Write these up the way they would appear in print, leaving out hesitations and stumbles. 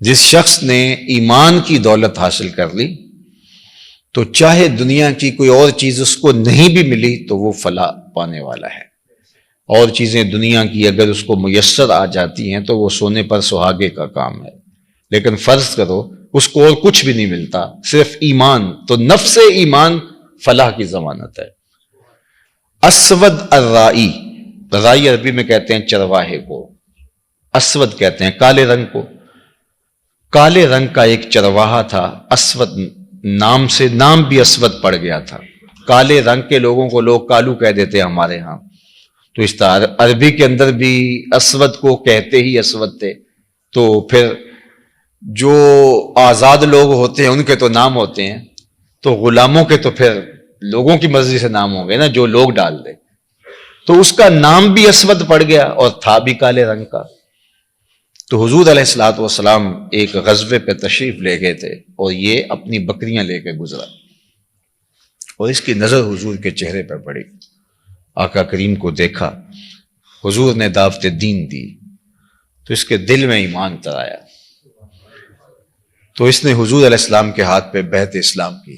جس شخص نے ایمان کی دولت حاصل کر لی تو چاہے دنیا کی کوئی اور چیز اس کو نہیں بھی ملی تو وہ فلاح پانے والا ہے۔ اور چیزیں دنیا کی اگر اس کو میسر آ جاتی ہیں تو وہ سونے پر سہاگے کا کام ہے، لیکن فرض کرو اس کو اور کچھ بھی نہیں ملتا، صرف ایمان، تو نفس ایمان فلاح کی ضمانت ہے۔ اسود الرائی، رائی عربی میں کہتے ہیں چرواہے کو، اسود کہتے ہیں کالے رنگ کو۔ کالے رنگ کا ایک چرواہا تھا، اسود نام سے، نام بھی اسود پڑ گیا تھا۔ کالے رنگ کے لوگوں کو لوگ کالو کہہ دیتے ہیں ہمارے ہاں، تو اس طرح عربی کے اندر بھی اسود کو کہتے ہی اسود تھے۔ تو پھر جو آزاد لوگ ہوتے ہیں ان کے تو نام ہوتے ہیں، تو غلاموں کے تو پھر لوگوں کی مرضی سے نام ہوں گے نا، جو لوگ ڈال دیں۔ تو اس کا نام بھی اسود پڑ گیا اور تھا بھی کالے رنگ کا۔ تو حضور علیہ الصلوۃ والسلام ایک غزوے پہ تشریف لے گئے تھے اور یہ اپنی بکریاں لے کے گزرا، اور اس کی نظر حضور کے چہرے پہ پڑی۔ آقا کریم کو دیکھا، حضور نے دعوت دین دی تو اس کے دل میں ایمان اتر آیا، تو اس نے حضور علیہ السلام کے ہاتھ پہ بیعت اسلام کی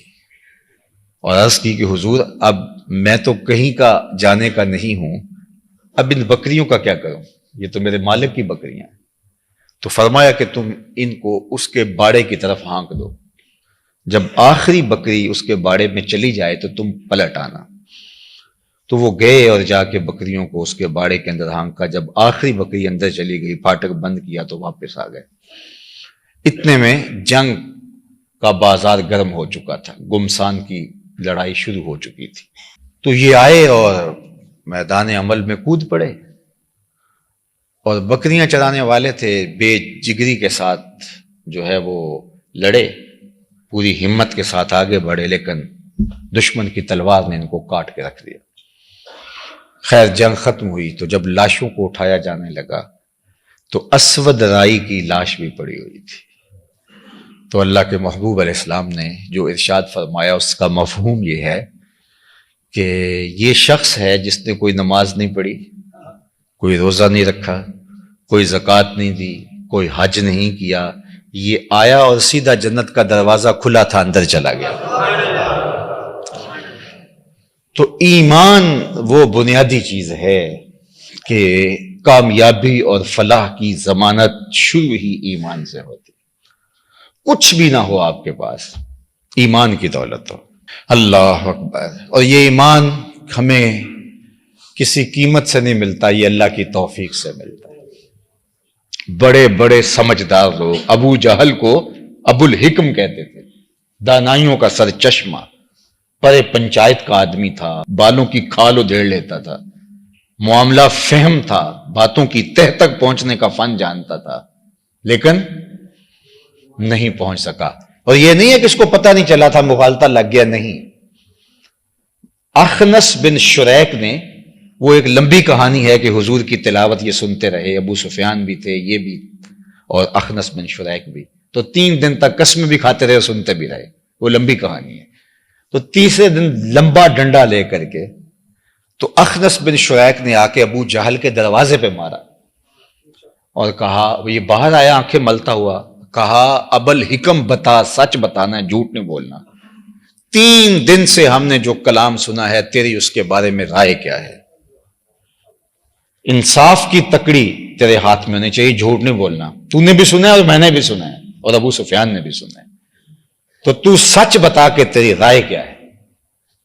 اور عرض کی کہ حضور اب میں تو کہیں کا جانے کا نہیں ہوں، اب ان بکریوں کا کیا کروں، یہ تو میرے مالک کی بکریاں ہیں۔ تو فرمایا کہ تم ان کو اس کے باڑے کی طرف ہانک دو، جب آخری بکری اس کے باڑے میں چلی جائے تو تم پلٹ آنا۔ تو وہ گئے اور جا کے بکریوں کو اس کے باڑے کے اندر ہانکا، جب آخری بکری اندر چلی گئی، پھاٹک بند کیا تو واپس آ گئے۔ اتنے میں جنگ کا بازار گرم ہو چکا تھا، گمسان کی لڑائی شروع ہو چکی تھی۔ تو یہ آئے اور میدان عمل میں کود پڑے، اور بکریاں چرانے والے تھے، بے جگری کے ساتھ جو ہے وہ لڑے، پوری ہمت کے ساتھ آگے بڑھے، لیکن دشمن کی تلوار نے ان کو کاٹ کے رکھ دیا۔ خیر جنگ ختم ہوئی تو جب لاشوں کو اٹھایا جانے لگا تو اسود رائی کی لاش بھی پڑی ہوئی تھی۔ تو اللہ کے محبوب علیہ السلام نے جو ارشاد فرمایا اس کا مفہوم یہ ہے کہ یہ شخص ہے جس نے کوئی نماز نہیں پڑھی، کوئی روزہ نہیں رکھا، کوئی زکوٰۃ نہیں دی، کوئی حج نہیں کیا، یہ آیا اور سیدھا جنت کا دروازہ کھلا تھا اندر چلا گیا۔ تو ایمان وہ بنیادی چیز ہے کہ کامیابی اور فلاح کی ضمانت شروع ہی ایمان سے ہوتی، کچھ بھی نہ ہو آپ کے پاس، ایمان کی دولت ہو۔ اللہ اکبر۔ اور یہ ایمان ہمیں کسی قیمت سے نہیں ملتا، یہ اللہ کی توفیق سے ملتا ہے۔ بڑے بڑے سمجھدار لوگ، ابو جہل کو ابو الحکم کہتے تھے، دانائیوں کا سر چشمہ، پرے پنچایت کا آدمی تھا، بالوں کی کھال ادھیڑ لیتا تھا، معاملہ فہم تھا، باتوں کی تہ تک پہنچنے کا فن جانتا تھا، لیکن نہیں پہنچ سکا۔ اور یہ نہیں ہے کہ اس کو پتہ نہیں چلا تھا، مغالطہ لگ گیا، نہیں۔ اخنس بن شریک نے، وہ ایک لمبی کہانی ہے کہ حضور کی تلاوت یہ سنتے رہے، ابو سفیان بھی تھے، یہ بھی، اور اخنس بن شریک بھی، تو 3 دن تک قسم بھی کھاتے رہے اور سنتے بھی رہے، وہ لمبی کہانی ہے۔ تو تیسرے دن لمبا ڈنڈا لے کر کے تو اخنس بن شریک نے آ کے ابو جہل کے دروازے پہ مارا اور کہا، یہ باہر آیا آنکھیں ملتا ہوا، کہا ابو الحکم بتا، سچ بتانا ہے، جھوٹ نہیں بولنا، 3 دن سے ہم نے جو کلام سنا ہے تیری اس کے بارے میں رائے کیا ہے؟ انصاف کی تکڑی تیرے ہاتھ میں ہونی چاہیے، جھوٹ نہیں بولنا، تو نے بھی سنا ہے اور میں نے بھی سنا ہے اور ابو سفیان نے بھی سنا ہے، تو سچ بتا کہ تیری رائے کیا ہے۔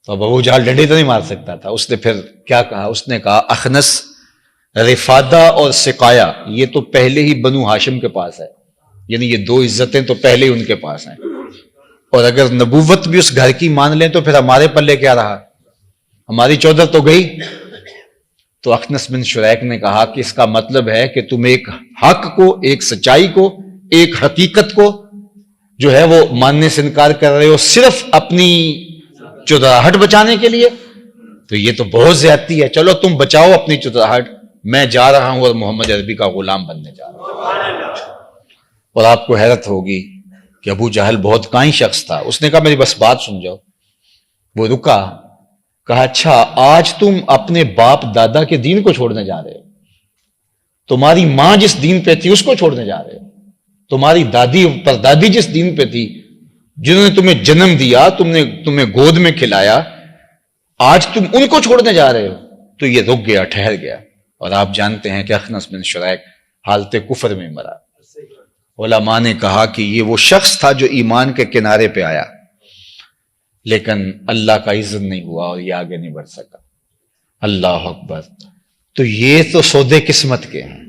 تو اب ابو جہل ڈنڈی تو نہیں مار سکتا تھا، اس نے پھر کیا کہا؟ اس نے کہا اخنس، رفادہ اور سقایا یہ تو پہلے ہی بنو ہاشم کے پاس ہے، یعنی یہ 2 عزتیں تو پہلے ہی ان کے پاس ہیں، اور اگر نبوت بھی اس گھر کی مان لیں تو پھر ہمارے پلے کیا رہا، ہماری چودر تو گئی۔ تو اخنس بن شریک نے کہا کہ اس کا مطلب ہے کہ تم ایک حق کو، ایک سچائی کو، ایک حقیقت کو جو ہے وہ ماننے سے انکار کر رہے ہو صرف اپنی چودراہٹ بچانے کے لیے، تو یہ تو بہت زیادتی ہے، چلو تم بچاؤ اپنی چودراہٹ، میں جا رہا ہوں اور محمد عربی کا غلام بننے جا رہا ہوں۔ اور آپ کو حیرت ہوگی کہ ابو جہل بہت کائن شخص تھا، اس نے کہا میری بس بات سن جاؤ۔ وہ رکا، کہا اچھا آج تم اپنے باپ دادا کے دین کو چھوڑنے جا رہے ہو، تمہاری ماں جس دین پہ تھی اس کو چھوڑنے جا رہے ہو؟ تمہاری دادی پردادی جس دین پہ تھی، جنہوں نے تمہیں جنم دیا، تمہیں گود میں کھلایا، آج تم ان کو چھوڑنے جا رہے ہو، تو یہ رک گیا، ٹھہر گیا۔ اور آپ جانتے ہیں کہ اخنس بن شریک حالت کفر میں مرا۔ علماء نے کہا کہ یہ وہ شخص تھا جو ایمان کے کنارے پہ آیا، لیکن اللہ کا اذن نہیں ہوا اور یہ آگے نہیں بڑھ سکا۔ اللہ اکبر۔ تو یہ تو سودے قسمت کے ہیں۔